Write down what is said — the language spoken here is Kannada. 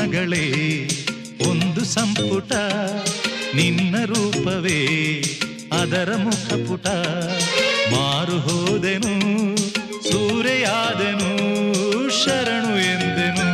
ಮಗಳೇ ಒಂದು ಸಂಪುಟ, ನಿನ್ನ ರೂಪವೇ ಅದರ ಮುಖಪುಟ. ಮಾರು ಹೋದೆನು ಸೂರೆಯಾದೆನು ಶರಣು ಎಂದೆನು.